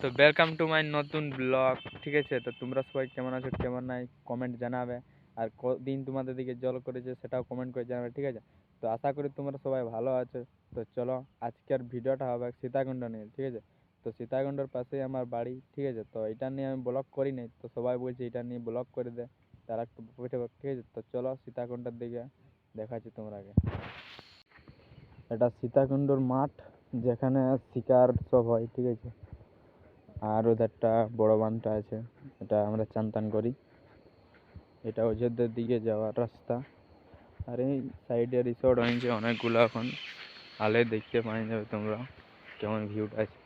তো welcome to my নতুন blog. ঠিক আছে, তো তোমরা সবাই কেমন আছো কেমন নাই কমেন্ট জানাবে। আর কদিন তোমাদের দিকে জল করেছে সেটাও কমেন্ট করে জানাবে, ঠিক আছে। তো আশা করি তোমরা সবাই ভালো আছো। তো চলো, আজকের ভিডিওটা হবে সীতাকুণ্ড নিয়ে, ঠিক আছে। তো সীতাকুণ্ডর পাশেই আমার বাড়ি, ঠিক আছে। তো এটা নিয়ে আমি ব্লগ করি নাই, তো সবাই বলছে এটা নিয়ে ব্লগ করে দে, তারা একটু উঠে, ঠিক আছে। তো চলো সীতাকুণ্ডের দিকে দেখাচ্ছি তোমরাকে। এটা সীতাকুণ্ডর মাঠ, যেখানে শিকার সব হয়, ঠিক আছে। আর ওদেরটা বড় বানটা আছে, এটা আমরা চান টান করি। এটা অযোধ্যার দিকে যাওয়ার রাস্তা। আর এই সাইডে রিসোর্ট হয়েছে অনেকগুলো, এখন আলে দেখতে পাই যাবে তোমরা কেমন ভিউটা আছে।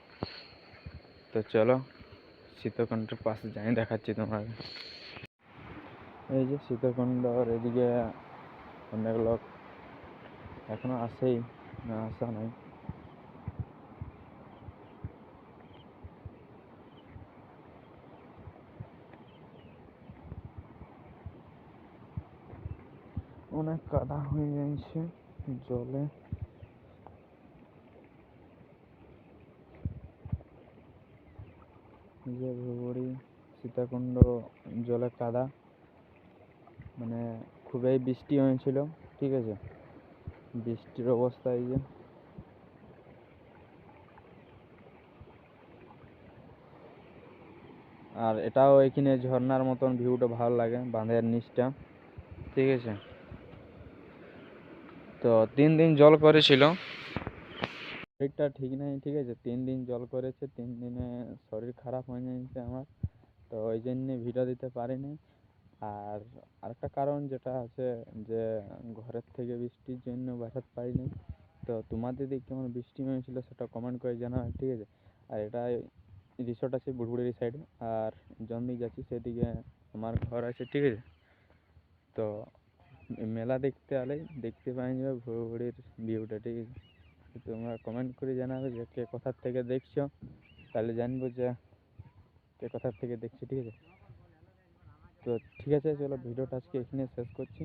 তো চলো সীতাকুণ্ডের পাশে যাই, দেখাচ্ছি তোমাকে। এই যে সীতাকুণ্ড, আর এদিকে অনেক লোক এখনো আসেই, না আসা নাই। অনেক কাদা হয়ে যাচ্ছে জলে। যে ভুবড়ি সীতাকুণ্ড জলে কাদা, মানে খুবই বৃষ্টি হয়েছিল, ঠিক আছে। বৃষ্টির অবস্থা এই যে। আর এটাও এখানে ঝর্ণার মতন ভিউটা ভালো লাগে, বাঁধের নিচটা, ঠিক আছে। তো 3 দিন জল করেছিল, শরীরটা ঠিক নেই, ঠিক আছে। 3 দিন জল করেছে, 3 দিনে শরীর খারাপ হয়ে যাচ্ছে আমার। তো ওই জন্যে ভিডিও দিতে পারিনি। আর আরেকটা কারণ যেটা আছে, যে ঘরের থেকে বৃষ্টির জন্য বাসাতে পারিনি। তো তোমাদের দিকে কেমন বৃষ্টি হয়েছিল সেটা কমেন্ট করে জানাবে, ঠিক আছে। আর এটা রিসোর্ট আছে বুড়বুড়ির সাইডে, আর জন্দিক যাচ্ছি সেদিকে আমার ঘর আছে, ঠিক আছে। তো মেলা দেখতে আলে দেখতে পাই যাবে ভুড়বুড়ির ভিউটা, ঠিক আছে। তো তোমরা কমেন্ট করে জানাবে যে কে কোথার থেকে দেখছো, তাহলে জানবো যে কে কোথার থেকে দেখছি, ঠিক আছে। তো ঠিক আছে, চলো ভিডিওটা আজকে এখানে শেষ করছি।